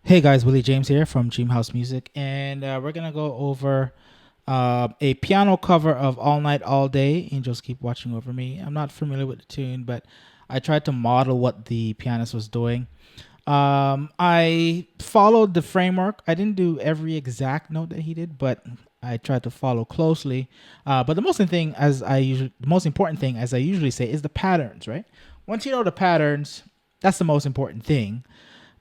Hey guys, Willie James here from DreamHouse Music, and we're gonna go over a piano cover of "All Night, All Day." Angels Keep Watching Over Me. I'm not familiar with the tune, but I tried to model what the pianist was doing. I followed the framework. I didn't do every exact note that he did, but I tried to follow closely. But the most important thing, as I usually say, is the patterns. Right? Once you know the patterns, that's the most important thing.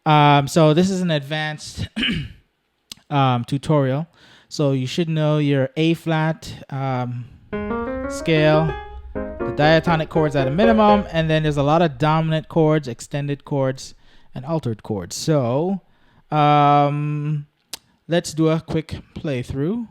So this is an advanced tutorial. So you should know your A flat scale, the diatonic chords at a minimum, and then there's a lot of dominant chords, extended chords, and altered chords. So let's do a quick playthrough.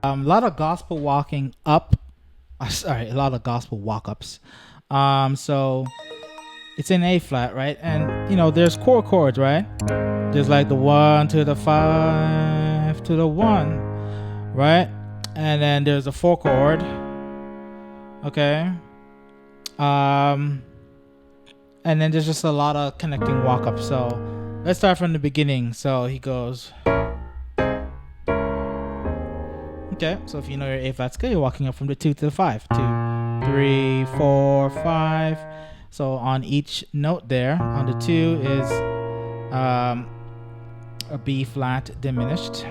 A lot of gospel walking up. Sorry, a lot of gospel walk ups. So it's in A flat, right? And there's chords, right? There's like the 1 to the 5 to the 1, right? And then there's a 4 chord. Okay. And then there's just a lot of connecting walk ups. So let's start from the beginning. So he goes. Okay, so if you know your A flat scale, you're walking up from the 2 to the 5. 2, 3, 4, 5. So on each note there, on the 2 is a B flat diminished,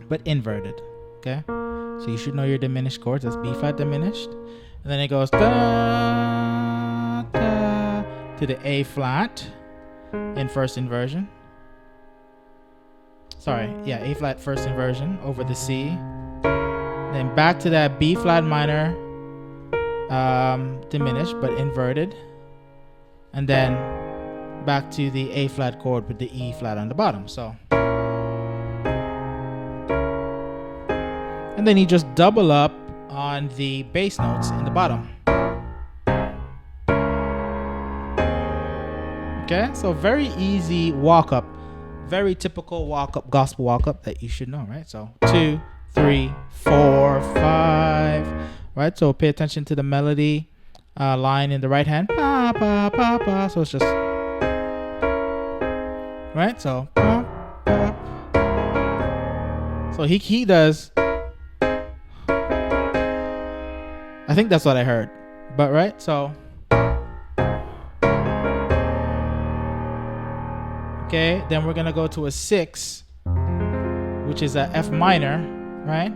but inverted. Okay, so you should know your diminished chords. That's B flat diminished, and then it goes da, da, to the A flat in first inversion. A flat first inversion over the C. Then back to that B flat minor diminished but inverted. And then back to the A flat chord with the E flat on the bottom. So, and then you just double up on the bass notes in the bottom. Okay, so very easy walk up. Very typical walk up, gospel walk up that you should know, right? So 2, 3, 4, 5, right? So pay attention to the melody line in the right hand. Pa, pa, pa, pa. So it's just, right? So, pa, pa. So he does I think that's what I heard. But right, so okay, then we're gonna go to a 6, which is a F minor, right?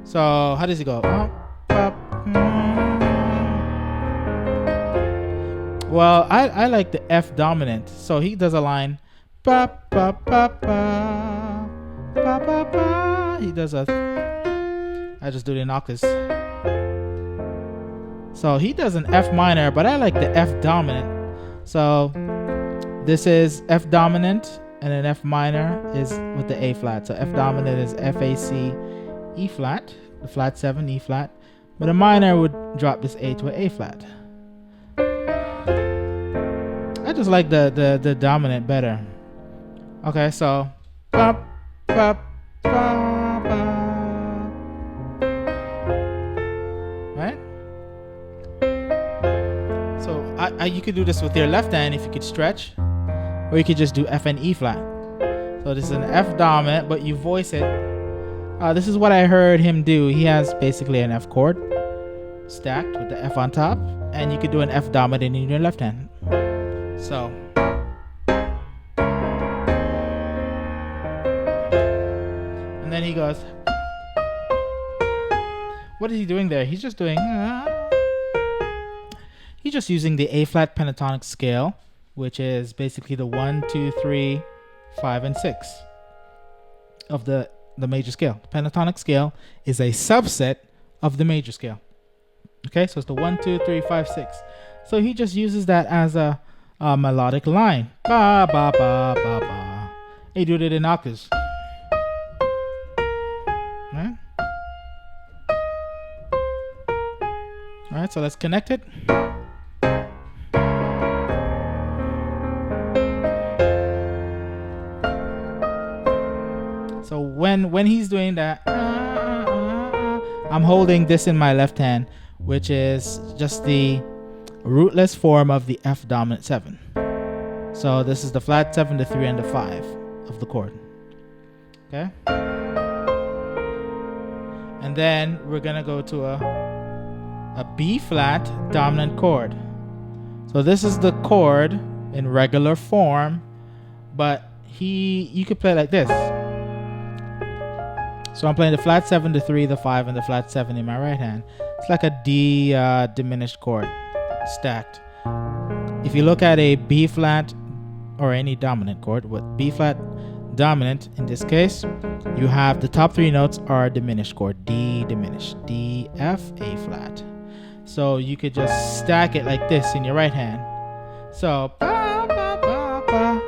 So how does it go? Well, I like the F dominant. So he does a line. Ba, ba, ba, ba, ba, ba, ba. He does a. I just do it in octaves. So he does an F minor, but I like the F dominant. So this is F dominant, and then F minor is with the A flat. So F dominant is F, A, C, E flat, the flat 7, E flat. But a minor would drop this A to an A flat. I just like the dominant better. Okay, so ba, ba, ba, ba. Right? So you could do this with your left hand if you could stretch, or you could just do F and E flat. So this is an F dominant, but you voice it. This is what I heard him do. He has basically an F chord stacked with the F on top, and you could do an F dominant in your left hand. So and then he goes, what is he doing there? He's just doing he's just using the A flat pentatonic scale, which is basically the 1, 2, 3, 5, and 6 of the major scale. The pentatonic scale is a subset of the major scale. Okay, so it's the 1, 2, 3, 5, 6. So he just uses that as a melodic line. Ba, ba, ba, ba, ba. He did it in octaves. Right? All right, so let's connect it. So when he's doing that, I'm holding this in my left hand, which is just the rootless form of the F dominant 7. So this is the flat 7, the 3, and the 5 of the chord. Okay? And then we're gonna go to a B flat dominant chord. So this is the chord in regular form, but you could play like this. So I'm playing the flat 7, the 3, the 5, and the flat 7 in my right hand. It's like a D diminished chord stacked. If you look at a B flat or any dominant chord, with B flat dominant in this case, you have the top 3 notes are diminished chord. D diminished, D, F, A flat. So you could just stack it like this in your right hand. So ba, ba, ba, ba.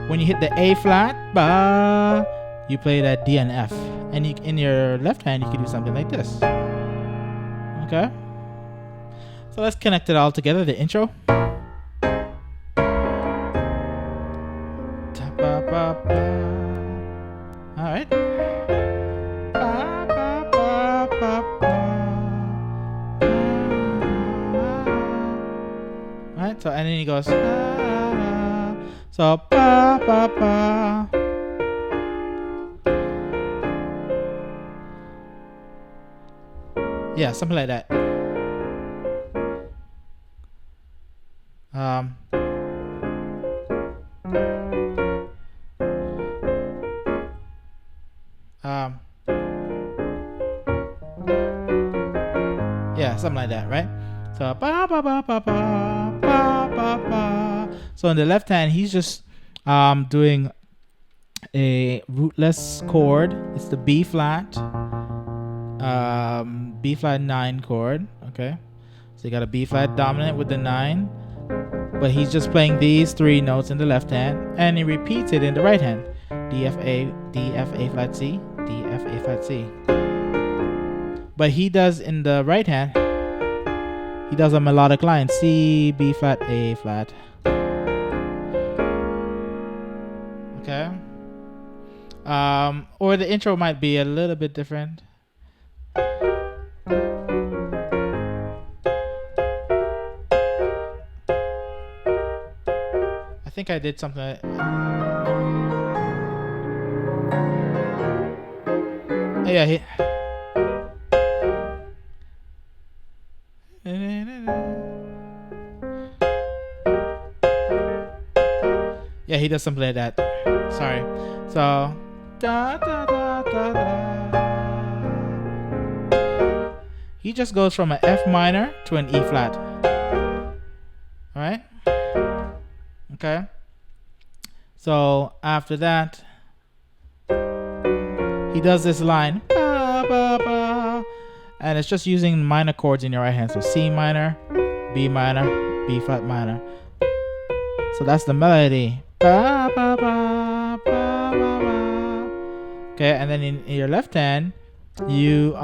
When you hit the A flat, ba, you play that D and F. And in your left hand, you can do something like this. Okay? So let's connect it all together, the intro. Alright. Alright, so and then he goes. So ba ba ba. Yeah, something like that. Yeah, something like that, right? So ba ba ba ba ba ba ba ba. So on the left hand, he's just doing a rootless chord. It's the B flat. B flat 9 chord. Okay, so you got a B flat dominant with the 9, but he's just playing these 3 notes in the left hand, and he repeats it in the right hand. D F A, D F A flat C, D F A flat C. But he does in the right hand, he does a melodic line: C, B flat, A flat. Okay. Or the intro might be a little bit different. I think I did something like, yeah, Yeah, he does something like that. Sorry. So da, da, da, da, da. He just goes from an F minor to an E flat. All right. Okay. So after that, he does this line, ba, ba, ba, and it's just using minor chords in your right hand. So C minor, B minor, B flat minor. So that's the melody. Ba, ba, ba, ba, ba, ba. Okay, and then in your left hand, you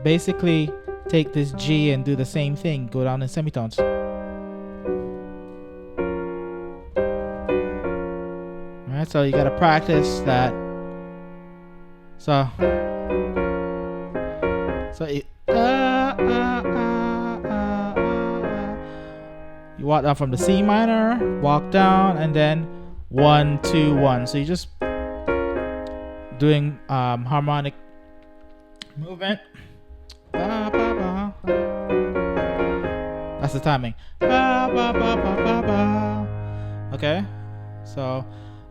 basically take this G and do the same thing. Go down in semitones. All right, so you gotta practice that. So it, you walk down from the C minor, walk down, and then 1, 2, 1. So you're just doing harmonic movement. Ba, ba, ba. That's the timing. Ba, ba, ba, ba, ba, ba. Okay, so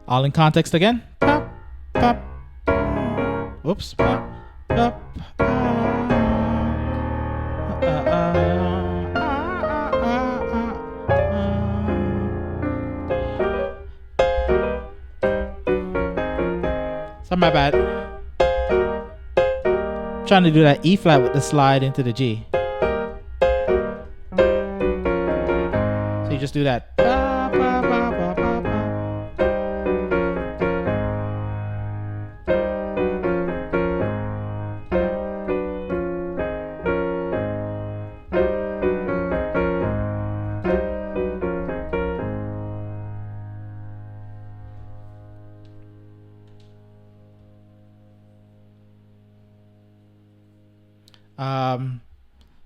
all in context again. Pop, pop. Whoops. Pop, pop. So my bad. I'm trying to do that E flat with the slide into the G. So you just do that.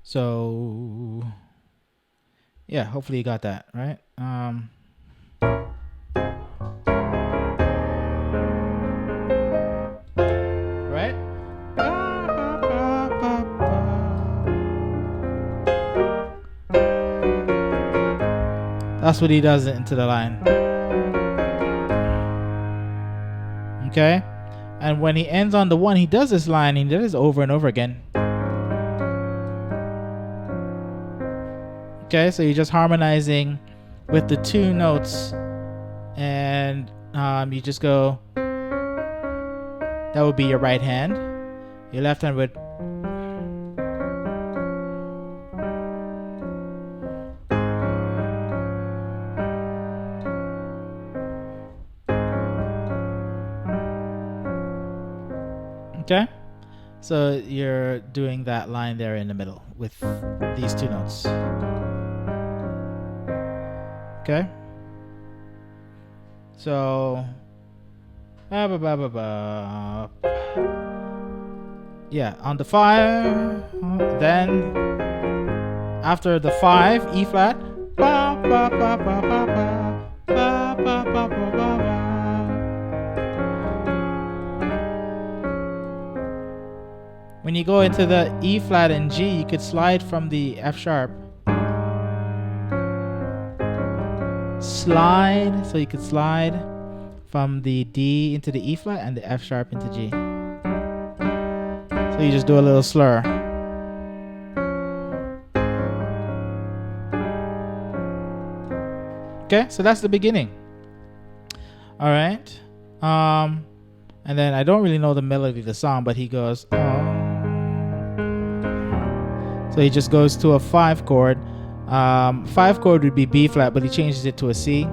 So yeah, hopefully you got that right. Right. That's what he does into the line. Okay, and when he ends on the 1, he does this line. He does this over and over again. Okay, so you're just harmonizing with the 2 notes, and you just go. That would be your right hand. Your left hand would. Okay, so you're doing that line there in the middle with these 2 notes. Okay, so yeah, on the 5, then after the 5, E flat. Ba, ba, ba, ba, ba, ba, ba, ba, ba, ba, ba. When you go into the E flat and G, you could slide from the F sharp. Slide, so you could slide from the D into the E flat and the F sharp into G. So you just do a little slur. Okay, so that's the beginning. All right. And then I don't really know the melody of the song, but he goes. So he just goes to a 5 chord. 5 chord would be B flat, but he changes it to a C.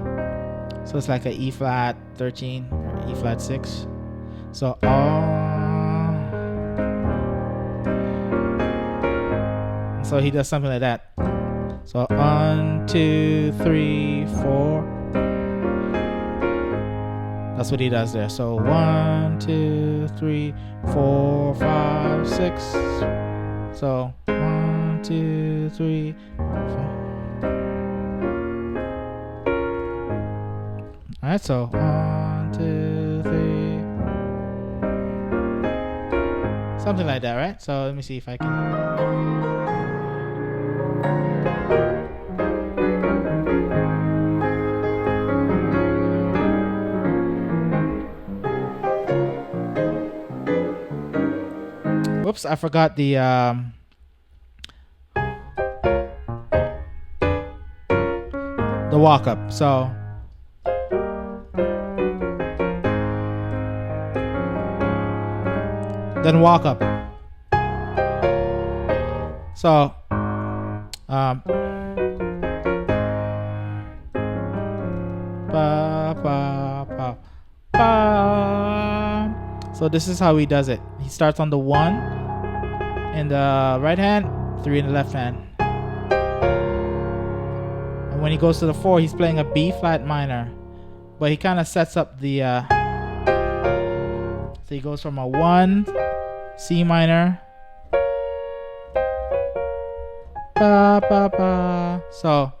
So it's like a E flat 13 or E flat 6. So so he does something like that. So 1, 2, 3, 4. That's what he does there. So 1, 2, 3, 4, 5, 6. So 1, 2, 3, 4. All right. So 1, 2, 3. Something like that, right? So let me see if I can. whoops, I forgot the walk up. So then walk up. So ba, ba, ba, ba. So this is how he does it. He starts on the 1 in the right hand, 3 in the left hand. And when he goes to the 4, he's playing a B flat minor. But he kind of sets up the so he goes from a 1 C minor, ba, ba, ba. So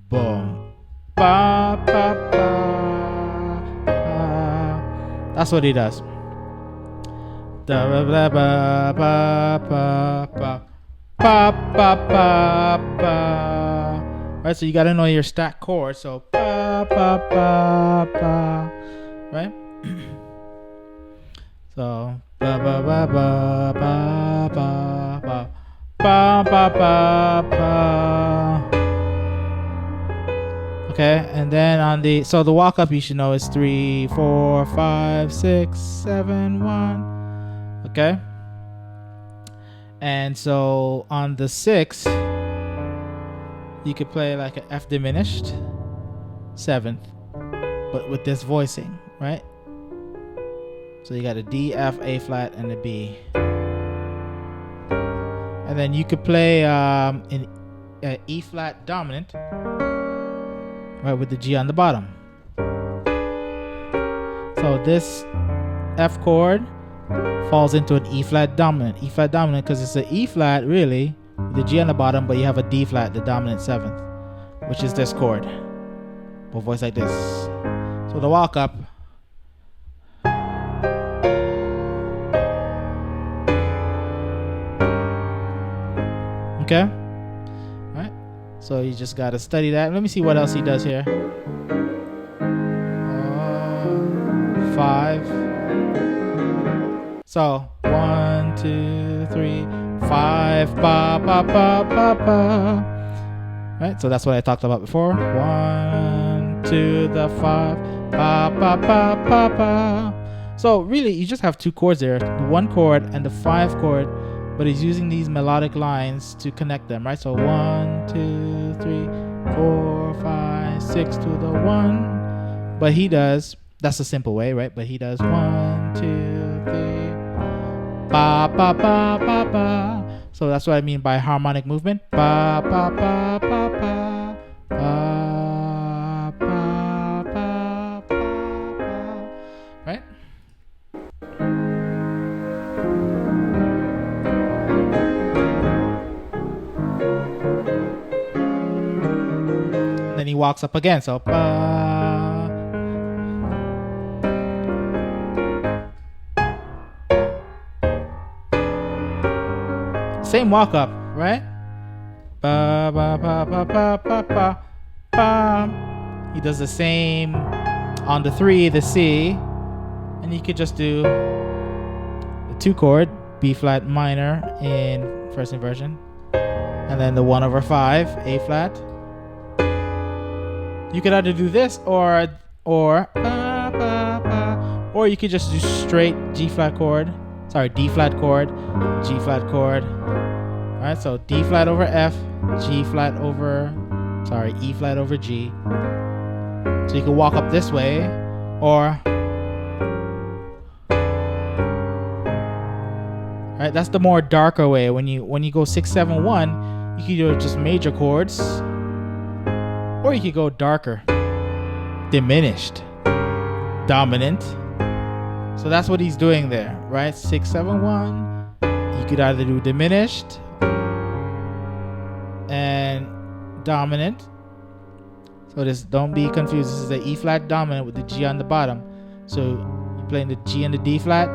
boom, ba, ba, ba, ba. That's what he does. Da, ba, ba, ba, ba, ba, ba, ba, ba, ba. Right, so you gotta know your stack chords. So ba, ba, ba, ba. Right. So ba, ba, ba, ba, ba, ba, ba. Ba, ba, ba, ba. Okay, and then on the the walk up you should know is 3, 4, 5, 6, 7, 1. Okay, and so on the 6 you could play like an F diminished 7th, but with this voicing, right? So you got a D, F, A flat, and a B. And then you could play in E flat dominant, right, with the G on the bottom. So this F chord falls into an E flat dominant. E flat dominant because it's an E flat really with the G on the bottom, but you have a D flat, the dominant 7th, which is this chord. We'll voice like this. So the walk up. Okay, all right. So you just gotta study that. Let me see what else he does here. 5. So 1, 2, 3, 5. Ba ba ba ba ba. Right. So that's what I talked about before. 1, 2, the 5. Ba ba ba ba ba. So really, you just have 2 chords there: the 1 chord and the 5 chord. But he's using these melodic lines to connect them, right? So 1, 2, 3, 4, 5, 6 to the 1. But he does, that's a simple way, right? But he does 1, 2, 3, ba ba ba ba ba. So that's what I mean by harmonic movement. Ba ba ba ba ba ba ba ba ba. Right? Then he walks up again. So ba. Same walk up, right? Ba ba ba ba ba ba ba ba. He does the same on the 3, the C, and you could just do the 2 chord B flat minor in first inversion, and then the 1/5 A flat. You could either do this or you could just do straight G flat chord. Sorry, D flat chord, G flat chord. All right, so D flat over F, E flat over G. So you can walk up this way, or right, that's the more darker way. When you go 6, 7, 1, you can do just major chords. Or you could go darker, diminished, dominant. So that's what he's doing there, right? 6, 7, 1. You could either do diminished and dominant. So this, don't be confused. This is the E flat dominant with the G on the bottom. So you're playing the G and the D flat,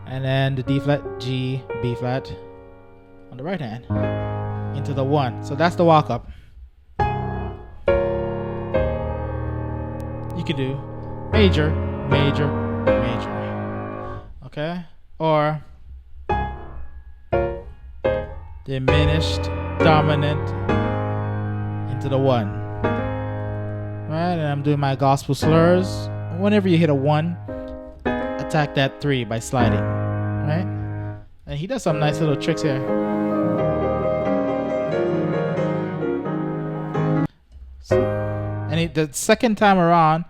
and then the D flat, G, B flat on the right hand into the 1. So that's the walk up. You could do major, major, major. Okay? Or diminished dominant into the 1. Right, and I'm doing my gospel slurs. Whenever you hit a 1, attack that 3 by sliding. Right? And he does some nice little tricks here. And the second time around,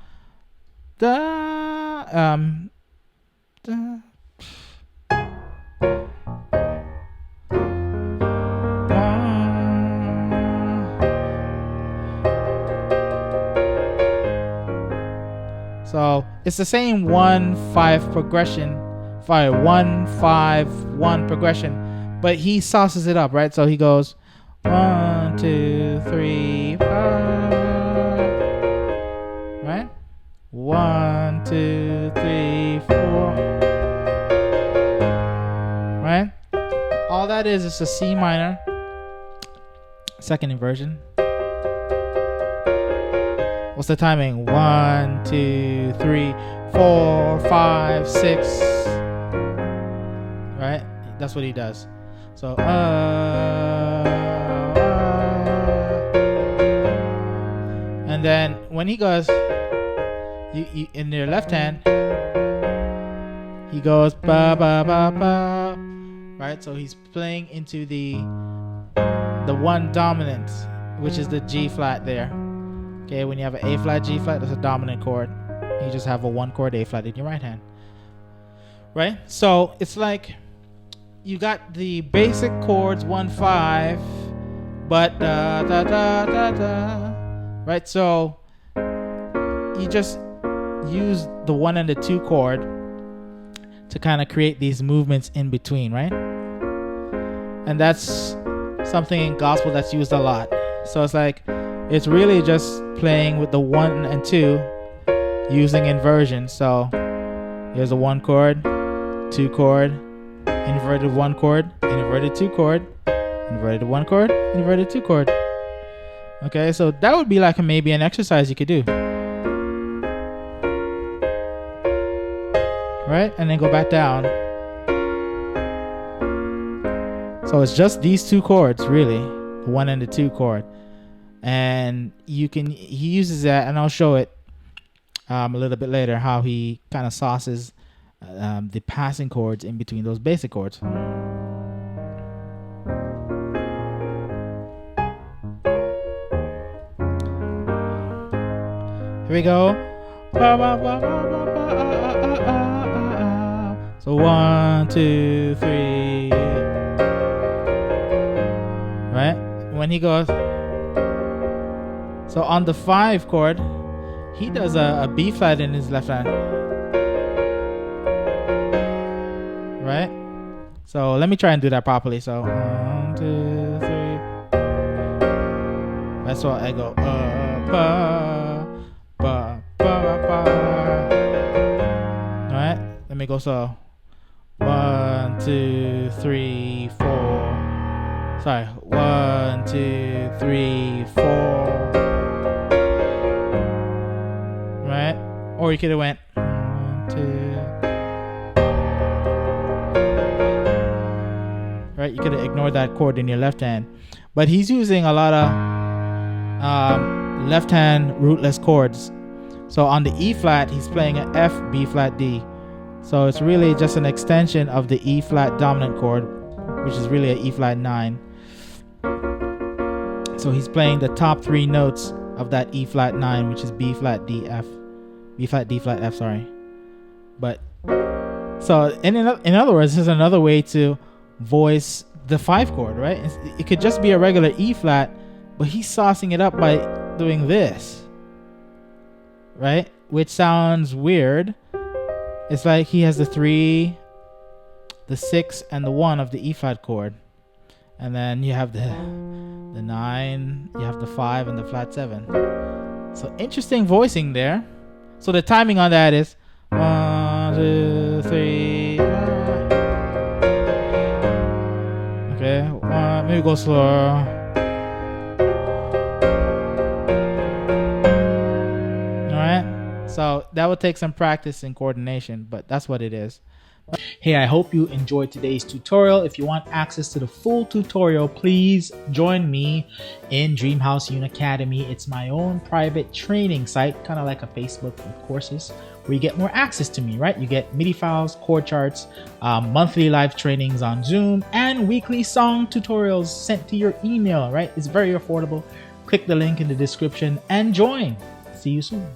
so it's the same 1-5 progression, 1-5-1 progression, but he sauces it up, right? So he goes 1, 2, 3, 5, right? 1, 2, 3, 4, right? All that is a C minor, second inversion. What's the timing? 1, 2, 3, 4, 5, 6. Right? That's what he does. So, and then when he goes, you in your left hand, he goes ba ba ba ba. Right? So he's playing into the 1 dominant, which is the G flat there. Okay, when you have an A flat, G flat, that's a dominant chord. You just have a 1 chord A flat in your right hand. Right? So it's like you got the basic chords 1-5, but da da da da da. Right? So you just use the 1 and the 2 chord to kind of create these movements in between, right? And that's something in gospel that's used a lot. So it's like it's really just playing with the 1 and 2 using inversion. So here's a 1 chord, 2 chord, inverted 1 chord, inverted 2 chord, inverted 1 chord, inverted 2 chord. Okay, so that would be like maybe an exercise you could do. Right? And then go back down. So it's just these 2 chords, really, the 1 and the 2 chord. And he uses that, and I'll show it a little bit later, how he kind of sauces the passing chords in between those basic chords. Here we go. So 1, 2, 3. Right? When he goes, so on the 5 chord, he does a B flat in his left hand. Right? So let me try and do that properly. So 1, 2, 3. That's why I go ba ba ba ba. Alright? Let me go so 1, 2, 3, 4. Sorry, 1, 2, 3, 4. Right? Or you could have went 1, 2. Right? You could have ignored that chord in your left hand. But he's using a lot of left hand rootless chords. So on the E flat, he's playing an F, B flat, D. So it's really just an extension of the E flat dominant chord, which is really an E flat 9. So he's playing the top 3 notes of that E flat 9, which is B flat, D, F. B flat, D flat, F, sorry. But, so in other words, this is another way to voice the 5 chord, right? It could just be a regular E flat, but he's saucing it up by doing this. Right? Which sounds weird. It's like he has the 3, the 6, and the 1 of the E flat chord. And then you have the 9, you have the 5, and the flat 7. So interesting voicing there. So the timing on that is 1, 2, 3. Okay, maybe go slower. Alright, so that would take some practice and coordination, but that's what it is. Hey, I hope you enjoyed today's tutorial. If you want access to the full tutorial, please join me in DreamHouse Academy. It's my own private training site, kind of like a Facebook with courses, where you get more access to me, right? You get MIDI files, chord charts, monthly live trainings on Zoom, and weekly song tutorials sent to your email, right? It's very affordable. Click the link in the description and join. See you soon.